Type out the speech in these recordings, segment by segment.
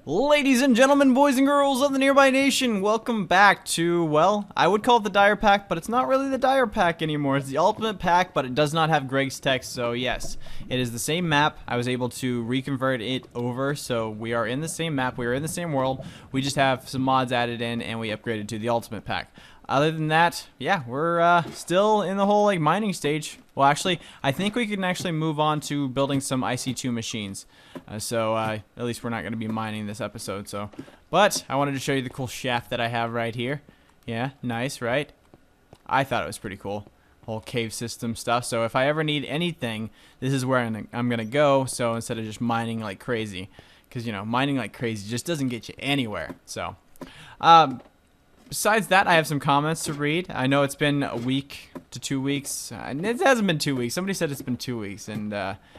Ladies and gentlemen, boys and girls of the Nearby Nation, welcome back to, well, I would call it the Dire Pack, but it's not really the Dire Pack anymore. It's the Ultimate Pack, but it does not have Greg's text, so yes, it is the same map. I was able to reconvert it over, so we are in the same map, we are in the same world. We just have some mods added in, and we upgraded to the Ultimate Pack. Other than that, yeah, we're still in the whole like mining stage. Well, actually, I think we can actually move on to building some IC2 machines. At least we're not going to be mining this episode. But I wanted to show you the cool shaft that I have right here. Yeah, nice, right? I thought it was pretty cool. Whole cave system stuff. So if I ever need anything, this is where I'm going to go. So instead of just mining like crazy, because you know, mining like crazy just doesn't get you anywhere. So, besides that, I have some comments to read. I know it's been a week to 2 weeks. It hasn't been 2 weeks. Somebody said it's been 2 weeks. And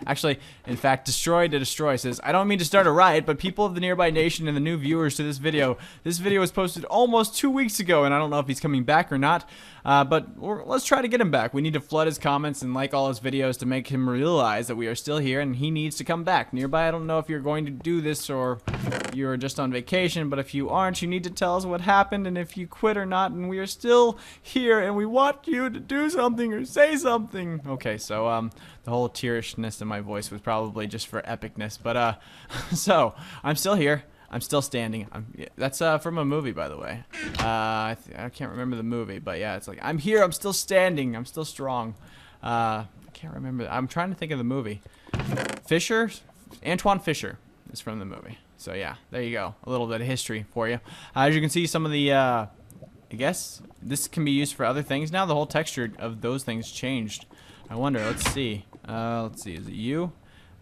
actually, in fact, Destroy to Destroy says, I don't mean to start a riot, but people of the Nearby Nation and the new viewers to this video was posted almost 2 weeks ago, and I don't know if he's coming back or not. But let's try to get him back. We need to flood his comments and like all his videos to make him realize that we are still here and he needs to come back. Nearby, I don't know if you're going to do this or you're just on vacation, but if you aren't, you need to tell us what happened and if you quit or not, and we are still here and we want you to do something or say something. Okay, so the whole tearishness in my voice was probably just for epicness, but so I'm still here. I'm still standing. That's from a movie, by the way. I can't remember the movie, but yeah, it's like, I'm here, I'm still standing, I'm still strong. I can't remember. I'm trying to think of the movie. Fisher? Antoine Fisher is from the movie. So yeah, there you go. A little bit of history for you. As you can see, some of the, I guess, this can be used for other things now. The whole texture of those things changed. I wonder, let's see. Is it you?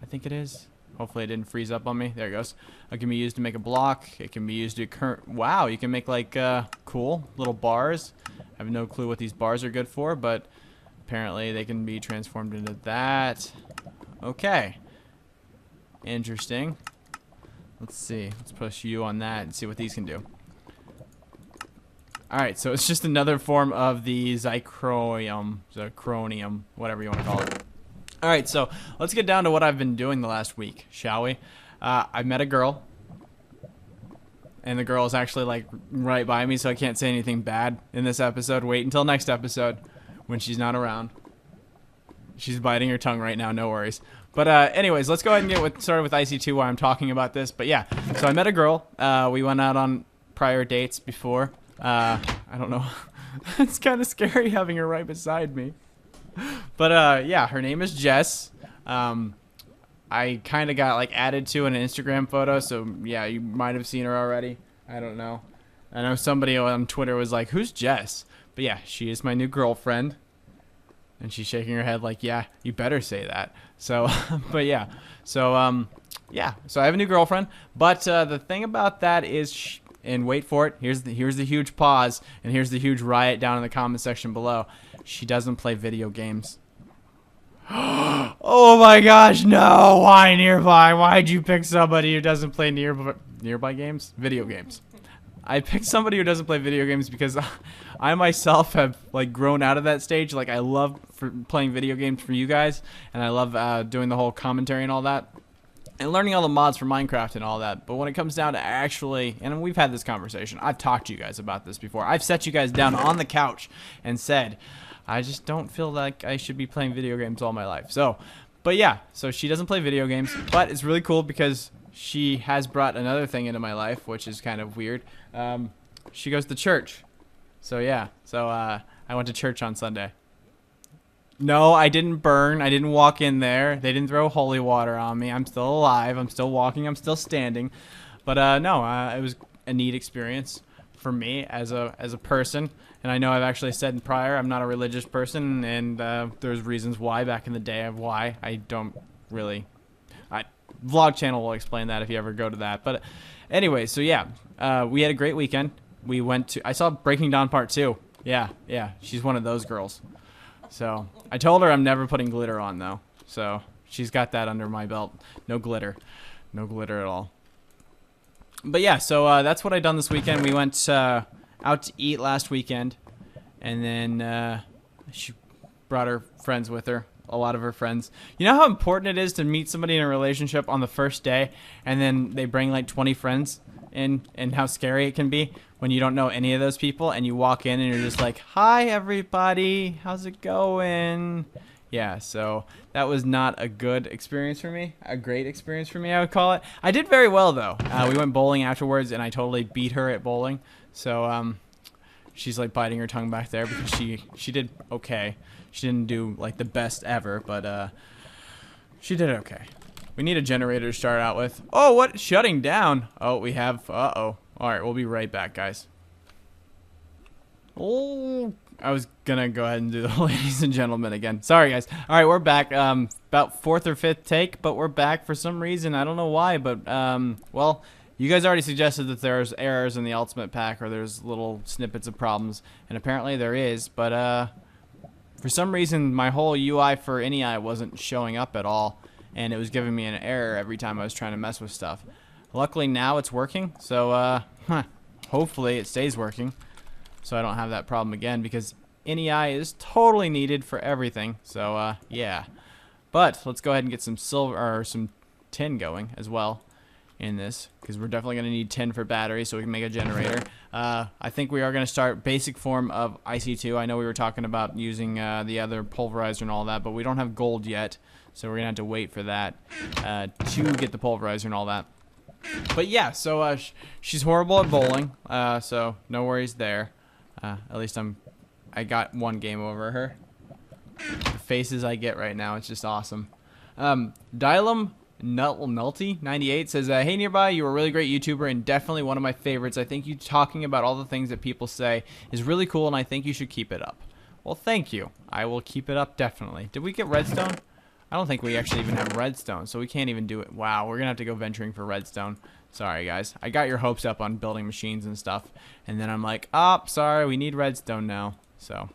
I think it is. Hopefully it didn't freeze up on me. There it goes. It can be used to make a block. It can be used to wow, you can make like cool little bars. I have no clue what these bars are good for, but apparently they can be transformed into that. Okay. Interesting. Let's see. Let's push you on that and see what these can do. Alright, so it's just another form of the zirconium, whatever you want to call it. Alright, so let's get down to what I've been doing the last week, shall we? I met a girl, and the girl is actually like right by me, so I can't say anything bad in this episode. Wait until next episode when she's not around. She's biting her tongue right now, no worries. But anyways, let's go ahead and get started with IC2 while I'm talking about this. But yeah, so I met a girl. We went out on prior dates before. I don't know. It's kind of scary having her right beside me. But yeah, her name is Jess. I kind of got like added to an Instagram photo, so yeah, you might have seen her already. I don't know. I know somebody on Twitter was like, "Who's Jess?" But yeah, she is my new girlfriend. And she's shaking her head like, "Yeah, you better say that." So, but yeah. So yeah. So I have a new girlfriend, but the thing about that is and wait for it. Here's the huge pause, and here's the huge riot down in the comment section below. She doesn't play video games. Oh my gosh, no! Why Nearby? Why'd you pick somebody who doesn't play nearby games? Video games. I picked somebody who doesn't play video games because I myself have like grown out of that stage. Like I love playing video games for you guys, and I love doing the whole commentary and all that, and learning all the mods for Minecraft and all that. But when it comes down to actually, and we've had this conversation, I've talked to you guys about this before. I've set you guys down on the couch and said, I just don't feel like I should be playing video games all my life. So, but yeah, so she doesn't play video games, but it's really cool because she has brought another thing into my life, which is kind of weird. She goes to church. So yeah, so I went to church on Sunday. No, I didn't burn. I didn't walk in there. They didn't throw holy water on me. I'm still alive. I'm still walking. I'm still standing. But no, it was a neat experience for me as a person. And I know I've actually said in prior, I'm not a religious person, and there's reasons why back in the day of why I don't really. Vlog channel will explain that if you ever go to that. But anyway, so yeah, we had a great weekend. We went to. I saw Breaking Dawn Part 2. Yeah, she's one of those girls. So I told her I'm never putting glitter on though. So she's got that under my belt. No glitter at all. But yeah, so that's what I done this weekend. We went out to eat last weekend, and then she brought her friends with her. a lot of her friends. You know how important it is to meet somebody in a relationship on the first day, and then they bring like 20 friends in, and how scary it can be when you don't know any of those people, and you walk in and you're just like, hi everybody, how's it going? Yeah, so that was not a good experience for me. A great experience for me, I would call it. I did very well, though. We went bowling afterwards, and I totally beat her at bowling. So she's, like, biting her tongue back there because she did okay. She didn't do, like, the best ever, but she did okay. We need a generator to start out with. Oh, what? Shutting down. Oh, we have... Uh-oh. All right, we'll be right back, guys. Oh... I was gonna go ahead and do the ladies and gentlemen again. Sorry, guys. All right, we're back. About 4th or 5th take, but we're back for some reason. I don't know why, but well, you guys already suggested that there's errors in the Ultimate Pack, or there's little snippets of problems, and apparently there is. But for some reason, my whole UI for NEI wasn't showing up at all, and it was giving me an error every time I was trying to mess with stuff. Luckily, now it's working, so hopefully it stays working, so I don't have that problem again, because NEI is totally needed for everything. So yeah, but let's go ahead and get some silver or some tin going as well in this, because we're definitely going to need tin for batteries so we can make a generator. I think we are going to start basic form of IC2. I know we were talking about using the other pulverizer and all that, but we don't have gold yet, so we're going to have to wait for that to get the pulverizer and all that. But yeah, so she's horrible at bowling, so no worries there. At least I got one game over her. The faces I get right now, it's just awesome. Dylum Nulty 98 says, hey Nearby, you're a really great YouTuber and definitely one of my favorites. I think you talking about all the things that people say is really cool, and I think you should keep it up. Well, thank you. I will keep it up, definitely. Did we get redstone? I don't think we actually even have redstone, so we can't even do it. Wow, we're gonna have to go venturing for redstone. Sorry, guys. I got your hopes up on building machines and stuff, and then I'm like, oh, sorry, we need redstone now. So,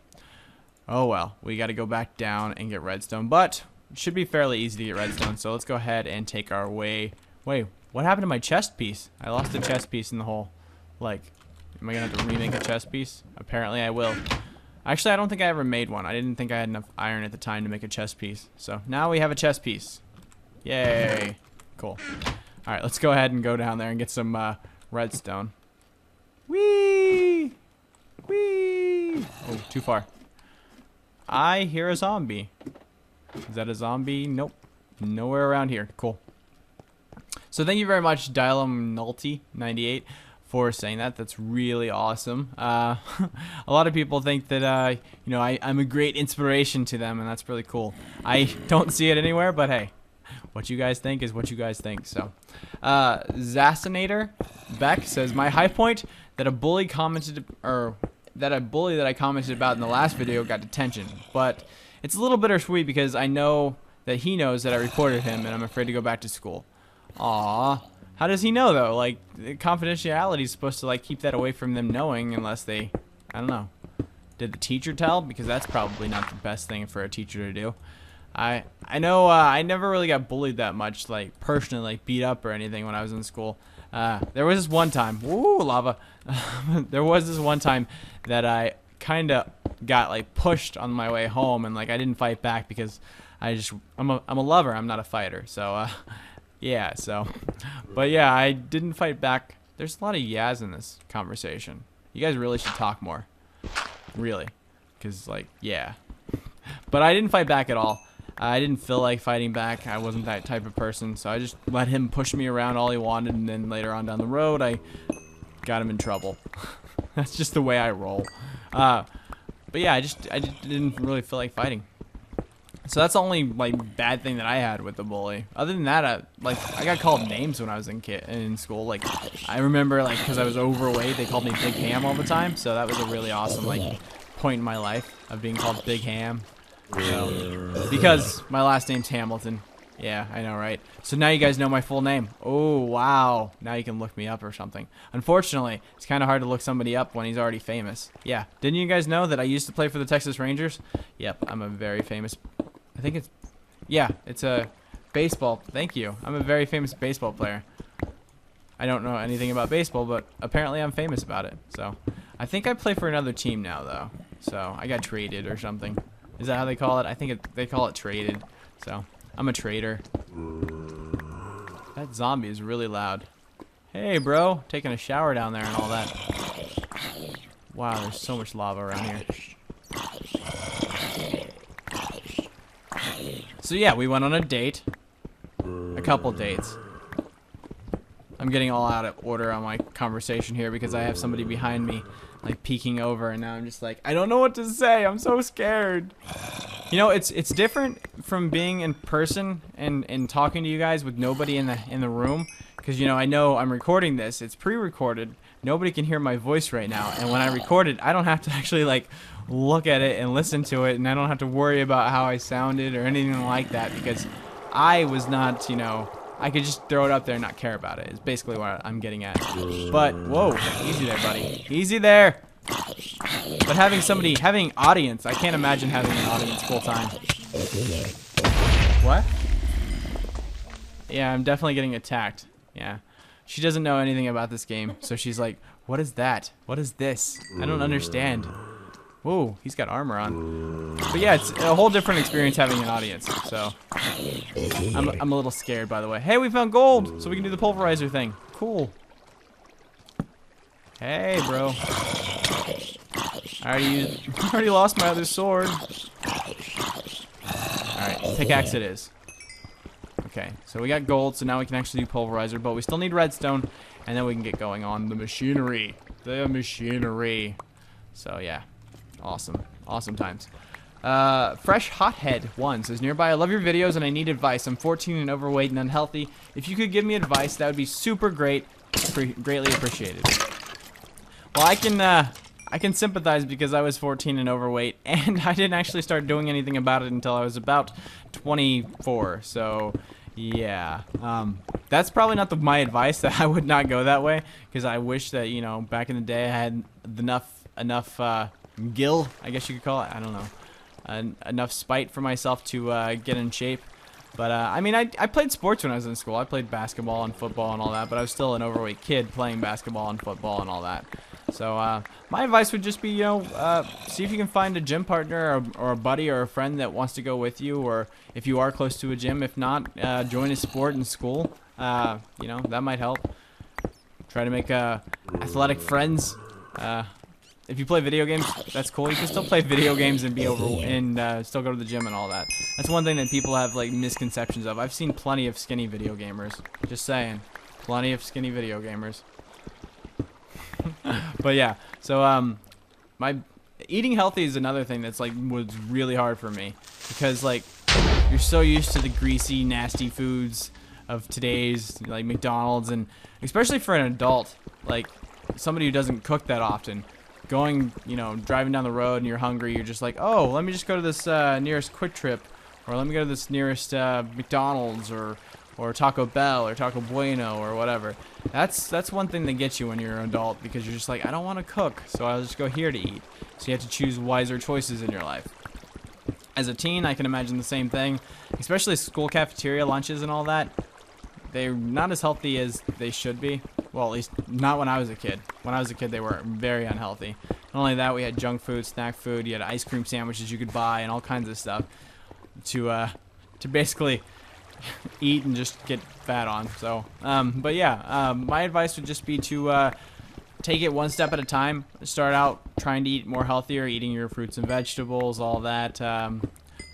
oh well, we got to go back down and get redstone, but it should be fairly easy to get redstone, so let's go ahead and take our way. Wait, what happened to my chest piece? I lost a chest piece in the hole. Like, am I going to have to remake a chest piece? Apparently I will. Actually, I don't think I ever made one. I didn't think I had enough iron at the time to make a chest piece. So, now we have a chest piece. Yay. Cool. Alright, let's go ahead and go down there and get some redstone. Whee! Whee! Oh, too far. I hear a zombie. Is that a zombie? Nope. Nowhere around here. Cool. So thank you very much, Dylum Nulty 98, for saying that. That's really awesome. A lot of people think that, you know, I'm a great inspiration to them, and that's really cool. I don't see it anywhere, but hey. What you guys think is what you guys think. So, Zassinator Beck says, my high point that a bully commented, or that a bully that I commented about in the last video got detention. But it's a little bittersweet because I know that he knows that I reported him and I'm afraid to go back to school. Aw. How does he know though? Like, confidentiality is supposed to like keep that away from them knowing, unless they, I don't know. Did the teacher tell? Because that's probably not the best thing for a teacher to do. I know I never really got bullied that much, like personally, like beat up or anything when I was in school. There was this one time, woo, lava. There was this one time that I kind of got like pushed on my way home, and like I didn't fight back because I'm a lover, I'm not a fighter. So yeah, so but yeah, I didn't fight back. There's a lot of yas in this conversation. You guys really should talk more, really, because like yeah. But I didn't fight back at all. I didn't feel like fighting back. I wasn't that type of person, so I just let him push me around all he wanted, and then later on down the road, I got him in trouble. That's just the way I roll. But yeah, I just didn't really feel like fighting. So that's the only like bad thing that I had with the bully. Other than that, I got called names when I was in school. Like I remember, like because I was overweight, they called me Big Ham all the time. So that was a really awesome like point in my life of being called Big Ham. So, because my last name's Hamilton. Yeah, I know, right? So now you guys know my full name. Oh, wow. Now you can look me up or something. Unfortunately, it's kind of hard to look somebody up when he's already famous. Yeah. Didn't you guys know that I used to play for the Texas Rangers? Yep, I'm a very famous... I think it's... Yeah, it's a baseball. Thank you. I'm a very famous baseball player. I don't know anything about baseball, but apparently I'm famous about it. So, I think I play for another team now, though. So, I got traded or something. Is that how they call it? I think they call it traded. So I'm a trader. That zombie is really loud. Hey, bro, taking a shower down there and all that. Wow, there's so much lava around here. So yeah, we went on a date. A couple dates. I'm getting all out of order on my conversation here because I have somebody behind me, like, peeking over, and now I'm just like, I don't know what to say. I'm so scared. You know, it's different from being in person and talking to you guys with nobody in the room, because, you know I'm recording this. It's pre-recorded. Nobody can hear my voice right now, and when I record it, I don't have to actually, like, look at it and listen to it, and I don't have to worry about how I sounded or anything like that, because I was not, I could just throw it up there and not care about it. It's basically what I'm getting at. But, whoa, easy there, buddy. Easy there. But having audience, I can't imagine having an audience full time. What? Yeah, I'm definitely getting attacked. Yeah. She doesn't know anything about this game, so she's like, what is that? What is this? I don't understand. Whoa, he's got armor on. But yeah, it's a whole different experience having an audience, so. I'm a little scared, by the way. Hey, we found gold, so we can do the pulverizer thing. Cool. Hey, bro. I already lost my other sword. Alright, pickaxe it is. Okay, so we got gold, so now we can actually do pulverizer, but we still need redstone, and then we can get going on the machinery. The machinery. So, yeah. Awesome. Awesome times. Fresh Hothead 1 says, Nearby, I love your videos and I need advice. I'm 14 and overweight and unhealthy. If you could give me advice, that would be super great. Greatly appreciated. Well, I can sympathize because I was 14 and overweight, and I didn't actually start doing anything about it until I was about 24. So, yeah. That's probably not my advice. That I would not go that way, because I wish that, back in the day I had enough gil, I guess you could call it. I don't know. Enough spite for myself to get in shape. But, I mean, I played sports when I was in school. I played basketball and football and all that, but I was still an overweight kid playing basketball and football and all that. So, my advice would just be, see if you can find a gym partner or a buddy or a friend that wants to go with you, or if you are close to a gym. If not, join a sport in school. That might help. Try to make athletic friends. If you play video games, that's cool. You can still play video games and still go to the gym and all that. That's one thing that people have, like, misconceptions of. I've seen plenty of skinny video gamers. Just saying. Plenty of skinny video gamers. But yeah, so my eating healthy is another thing that's, like, was really hard for me, because, like, you're so used to the greasy, nasty foods of today's, like, McDonald's, and especially for an adult, like somebody who doesn't cook that often, driving down the road and you're hungry, you're just like, oh, let me just go to this nearest Quick Trip, or let me go to this nearest McDonald's or Taco Bell or Taco Bueno or whatever. That's one thing that gets you when you're an adult, because you're just like, I don't want to cook, so I'll just go here to eat. So you have to choose wiser choices in your life. As a teen, I can imagine the same thing, especially school cafeteria lunches and all that. They're not as healthy as they should be. Well, at least not when I was a kid. When I was a kid, they were very unhealthy. Not only that, we had junk food, snack food, you had ice cream sandwiches you could buy, and all kinds of stuff to basically eat and just get fat on. So, but yeah, my advice would just be to take it one step at a time. Start out trying to eat more healthier, eating your fruits and vegetables, all that.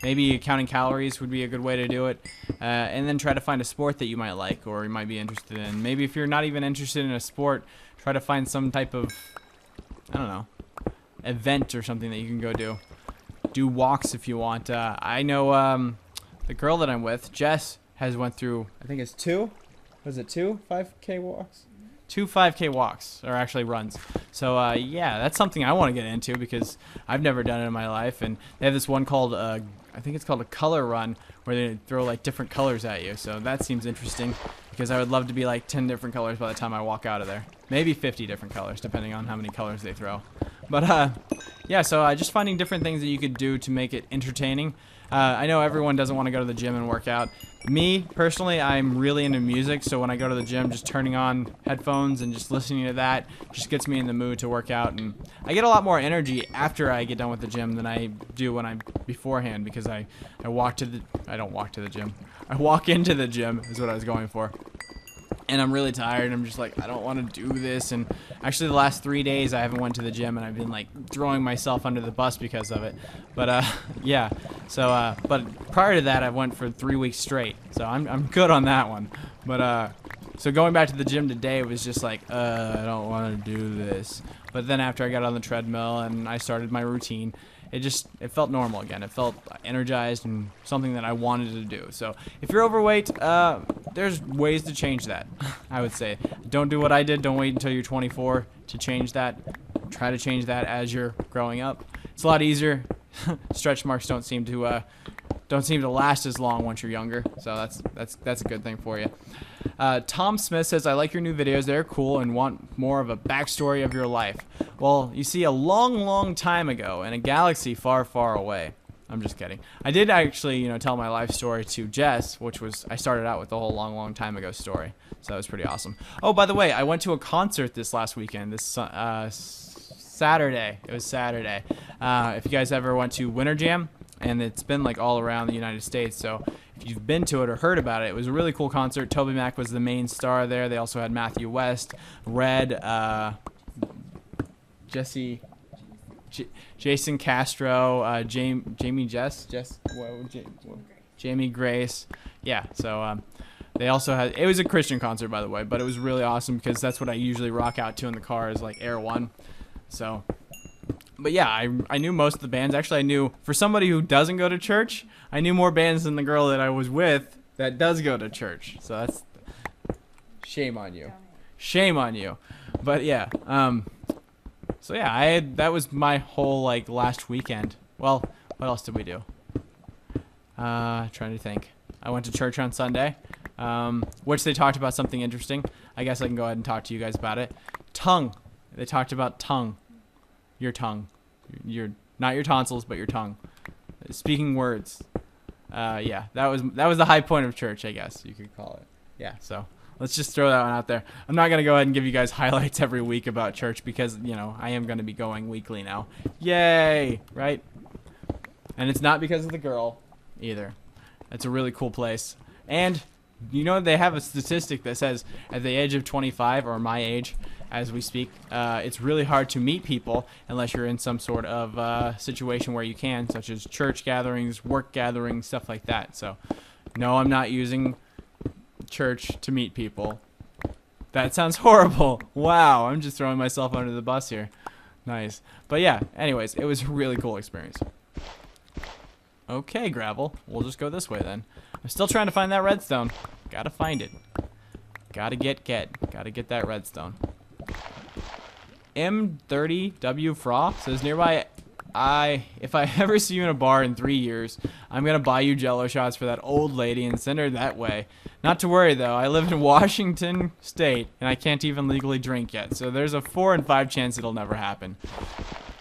Maybe counting calories would be a good way to do it. And then try to find a sport that you might like or you might be interested in. Maybe if you're not even interested in a sport, try to find some type of, I don't know, event or something that you can go do. Do walks if you want. I know the girl that I'm with, Jess, has went through, I think it's two 5K walks? 2 5K walks, or actually runs. So, yeah, that's something I want to get into because I've never done it in my life. And they have this one called, I think it's called a color run, where they throw, like, different colors at you. So that seems interesting because I would love to be, like, 10 different colors by the time I walk out of there. Maybe 50 different colors, depending on how many colors they throw. But yeah, so just finding different things that you could do to make it entertaining. I know everyone doesn't want to go to the gym and work out. Me, personally, I'm really into music, so when I go to the gym, just turning on headphones and just listening to that just gets me in the mood to work out. And I get a lot more energy after I get done with the gym than I do when I'm beforehand, because I don't walk to the gym. I walk into the gym is what I was going for. And I'm really tired, and I'm just like, I don't want to do this. And actually the last 3 days I haven't went to the gym, and I've been like throwing myself under the bus because of it. But yeah, so but prior to that I went for 3 weeks straight, so I'm good on that one. But so going back to the gym today was just like, I don't want to do this. But then after I got on the treadmill and I started my routine, it felt normal again. It felt energized and something that I wanted to do. So if you're overweight, there's ways to change that. I would say, don't do what I did. Don't wait until you're 24 to change that. Try to change that as you're growing up. It's a lot easier. Stretch marks don't seem to last as long once you're younger. So that's a good thing for you. Tom Smith says, I like your new videos. They're cool and want more of a backstory of your life. Well, you see, a long time ago in a galaxy far, far away. I'm just kidding. I did actually, tell my life story to Jess, which was, I started out with the whole long time ago story. So that was pretty awesome. Oh, by the way, I went to a concert this last weekend, this Saturday. It was Saturday. If you guys ever went to Winter Jam, and it's been like all around the United States, so if you've been to it or heard about it, it was a really cool concert. Toby Mac was the main star there. They also had Matthew West, Red, Jason Castro, Jamie Jamie Grace. Yeah, so they also had, it was a Christian concert, by the way, but it was really awesome because that's what I usually rock out to in the car, is like Air One. So, but yeah, I knew most of the bands. Actually, I knew, for somebody who doesn't go to church, I knew more bands than the girl that I was with that does go to church. So that's, shame on you. Shame on you. But yeah, so yeah, that was my whole like last weekend. Well, what else did we do? Trying to think. I went to church on Sunday, which they talked about something interesting. I guess I can go ahead and talk to you guys about it. Tongue. They talked about tongue. Your tongue. Not your tonsils, but your tongue. Speaking words. Yeah, that was the high point of church, I guess you could call it. Yeah, so let's just throw that one out there. I'm not going to go ahead and give you guys highlights every week about church because, I am going to be going weekly now. Yay, right? And it's not because of the girl either. It's a really cool place. And, they have a statistic that says at the age of 25, or my age as we speak, it's really hard to meet people unless you're in some sort of situation where you can, such as church gatherings, work gatherings, stuff like that. So, no, I'm not using church to meet people. That sounds horrible. Wow, I'm just throwing myself under the bus here. Nice. But yeah, anyways, it was a really cool experience. Okay, Gravel. We'll just go this way then. I'm still trying to find that redstone. Gotta find it. Gotta get that redstone. M30W Fra says, nearby, if I ever see you in a bar in 3 years, I'm gonna buy you Jello shots for that old lady and send her that way. Not to worry though, I live in Washington State and I can't even legally drink yet, so there's a 4 in 5 chance it'll never happen.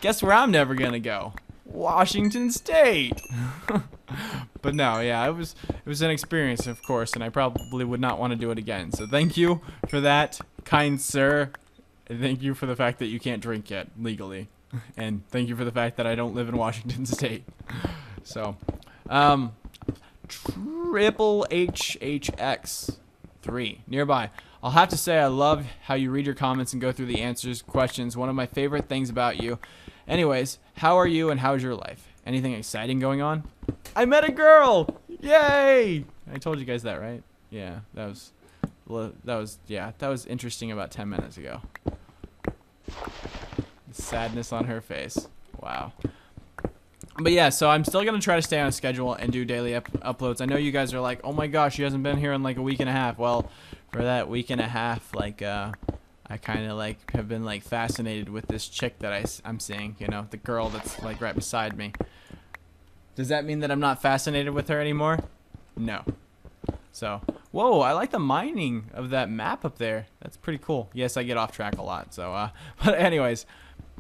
Guess where I'm never gonna go? Washington State. But no, yeah, it was an experience, of course, and I probably would not want to do it again. So thank you for that, kind sir. And thank you for the fact that you can't drink yet legally. And thank you for the fact that I don't live in Washington State. So, Triple HHX 3 nearby. I'll have to say I love how you read your comments and go through the answers, questions. One of my favorite things about you. Anyways, how are you and how's your life? Anything exciting going on? I met a girl! Yay! I told you guys that, right? Yeah, that was interesting about 10 minutes ago. Sadness on her face. Wow. But yeah, so I'm still going to try to stay on a schedule and do daily uploads. I know you guys are like, oh my gosh, she hasn't been here in like a week and a half. Well, for that week and a half, like, I kind of like have been like fascinated with this chick that I'm seeing, the girl that's like right beside me. Does that mean that I'm not fascinated with her anymore? No. So, whoa, I like the mining of that map up there. That's pretty cool. Yes, I get off track a lot. So, but anyways,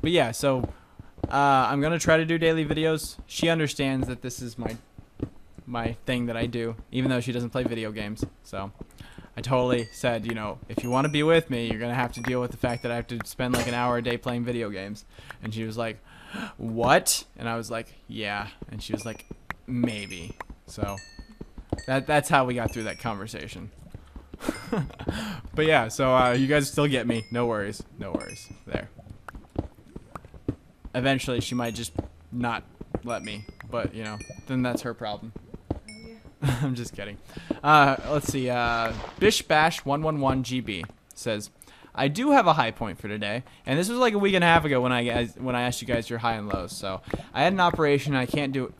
but yeah, so I'm gonna try to do daily videos. She understands that this is my thing that I do, even though she doesn't play video games. So I totally said, you know, if you want to be with me, you're gonna have to deal with the fact that I have to spend like an hour a day playing video games. And she was like, what? And I was like, yeah. And she was like, maybe. So that's how we got through that conversation. But yeah, so you guys still get me. No worries. No worries. There. Eventually, she might just not let me. But, you know, then that's her problem. I'm just kidding. Let's see. BishBash111GB says, I do have a high point for today, and this was like a week and a half ago when I asked you guys your high and lows. So I had an operation. I can't do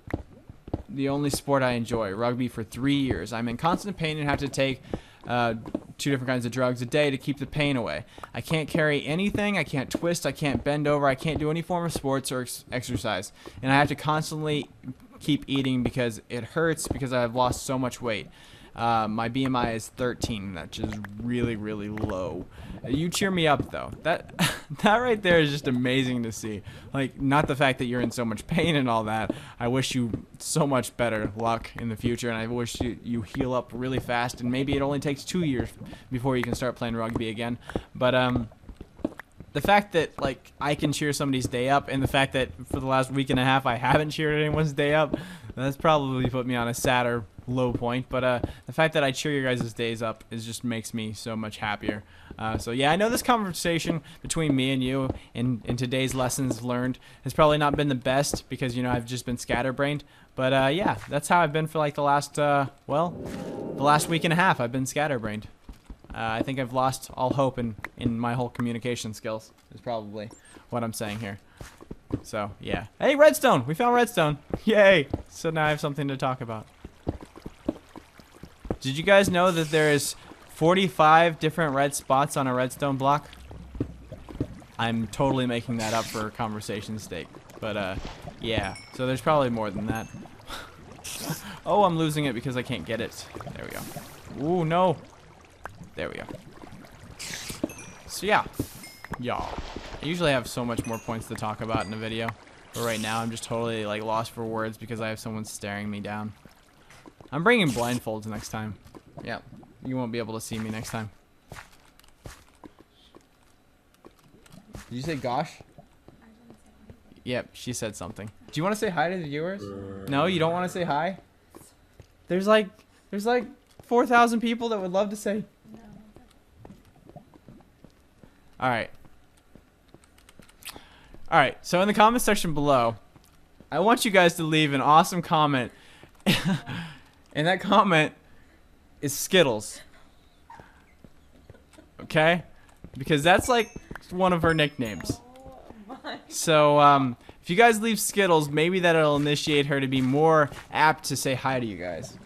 the only sport I enjoy, rugby, for 3 years. I'm in constant pain and have to take 2 different kinds of drugs a day to keep the pain away. I can't carry anything. I can't twist. I can't bend over. I can't do any form of sports or exercise, and I have to constantly keep eating because it hurts because I've lost so much weight. My BMI is 13, which is really, really low. You cheer me up though. That right there is just amazing to see. Like, not the fact that you're in so much pain and all that. I wish you so much better luck in the future, and I wish you heal up really fast, and maybe it only takes 2 years before you can start playing rugby again. But the fact that, like, I can cheer somebody's day up, and the fact that for the last week and a half I haven't cheered anyone's day up, that's probably put me on a sadder low point. But the fact that I cheer your guys' days up just makes me so much happier. So yeah, I know this conversation between me and you in today's lessons learned has probably not been the best because, you know, I've just been scatterbrained. But yeah, that's how I've been for like the last, the last week and a half. I've been scatterbrained. I think I've lost all hope in my whole communication skills is probably what I'm saying here. So, yeah. Hey, redstone! We found redstone! Yay! So now I have something to talk about. Did you guys know that there is 45 different red spots on a redstone block? I'm totally making that up for conversation's sake. But, yeah. So there's probably more than that. Oh, I'm losing it because I can't get it. There we go. Ooh, no! There we go. So yeah. Y'all. I usually have so much more points to talk about in a video. But right now I'm just totally like lost for words because I have someone staring me down. I'm bringing blindfolds next time. Yeah. You won't be able to see me next time. Did you say gosh? Yep, she said something. Do you want to say hi to the viewers? No, you don't want to say hi? There's like 4,000 people that would love to say. Alright. Alright, so in the comment section below, I want you guys to leave an awesome comment. And that comment is Skittles. Okay? Because that's like one of her nicknames. So, if you guys leave Skittles, maybe that'll initiate her to be more apt to say hi to you guys.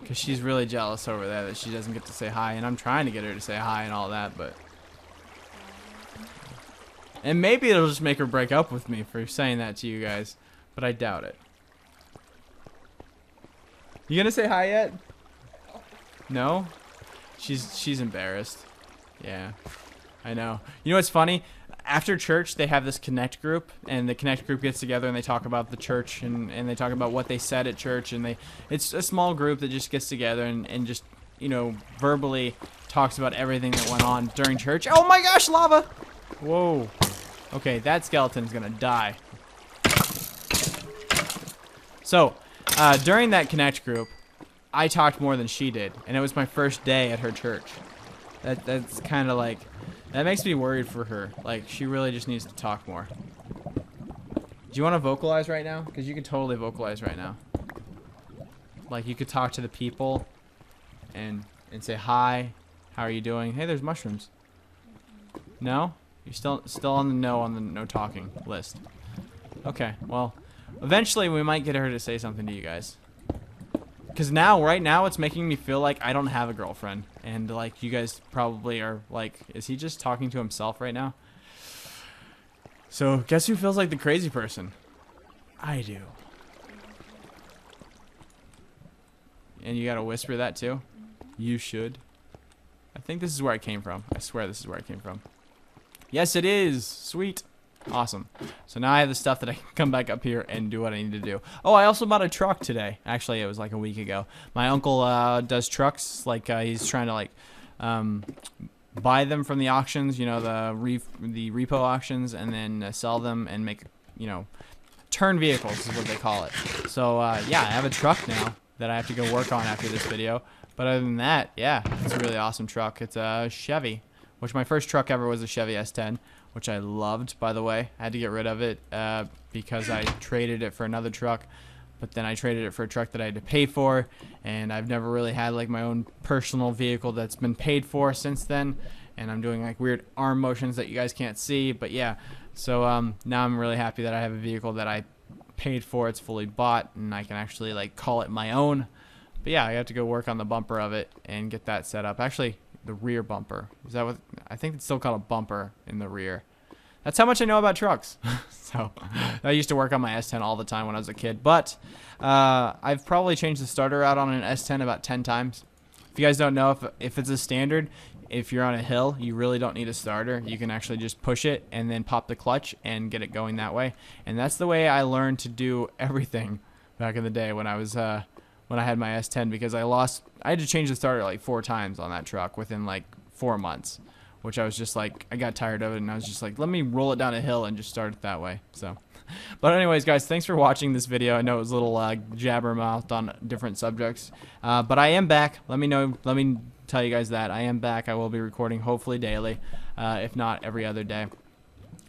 Because she's really jealous over there that she doesn't get to say hi. And I'm trying to get her to say hi and all that, but... And maybe it'll just make her break up with me for saying that to you guys. But I doubt it. You gonna say hi yet? No? She's embarrassed. Yeah. I know. You know what's funny? After church, they have this Connect group, and the Connect group gets together and they talk about the church and they talk about what they said at church, and it's a small group that just gets together and just, you know, verbally talks about everything that went on during church. Oh my gosh, lava! Whoa. Okay, that skeleton's gonna die. So, during that Connect group, I talked more than she did, and it was my first day at her church. That's kind of like, that makes me worried for her. Like, she really just needs to talk more. Do you want to vocalize right now? Because you can totally vocalize right now. Like, you could talk to the people and say hi. How are you doing? Hey, there's mushrooms. No? You're still on the no talking list. Okay, well, eventually we might get her to say something to you guys. Because right now, it's making me feel like I don't have a girlfriend. And, like, you guys probably are like, is he just talking to himself right now? So, guess who feels like the crazy person? I do. And you gotta whisper that, too? You should. I think this is where I came from. I swear this is where I came from. Yes, it is. Sweet. Awesome. So now I have the stuff that I can come back up here and do what I need to do. Oh, I also bought a truck today. Actually, it was like a week ago. My uncle does trucks. Like he's trying to like buy them from the auctions, you know, the repo auctions, and then sell them and make, you know, turn vehicles is what they call it. So yeah, I have a truck now that I have to go work on after this video. But other than that, yeah, it's a really awesome truck. It's a Chevy, which my first truck ever was a Chevy S10, which I loved, by the way. I had to get rid of it because I traded it for another truck. But then I traded it for a truck that I had to pay for, and I've never really had like my own personal vehicle that's been paid for since then. And I'm doing like weird arm motions that you guys can't see, but yeah. So now I'm really happy that I have a vehicle that I paid for. It's fully bought, and I can actually like call it my own. But yeah, I have to go work on the bumper of it and get that set up. Actually, the rear bumper. Is that what? I think it's still called a bumper in the rear. That's how much I know about trucks. So I used to work on my S10 all the time when I was a kid. But I've probably changed the starter out on an S10 about 10 times. If you guys don't know, if it's a standard, if you're on a hill, you really don't need a starter. You can actually just push it and then pop the clutch and get it going that way. And that's the way I learned to do everything back in the day when I was when I had my S10, because I had to change the starter like 4 times on that truck within like 4 months. Which I was just like, I got tired of it, and I was just like, let me roll it down a hill and just start it that way. So, but anyways, guys, thanks for watching this video. I know it was a little jabbermouthed on different subjects, but I am back. Let me tell you guys that I am back. I will be recording hopefully daily, if not every other day.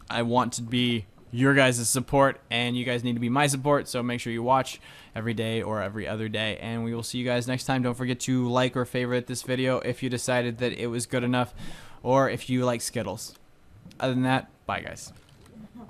I want to be your guys' support, and you guys need to be my support, so make sure you watch every day or every other day, and we will see you guys next time. Don't forget to like or favorite this video if you decided that it was good enough, or if you like Skittles. Other than that, bye guys.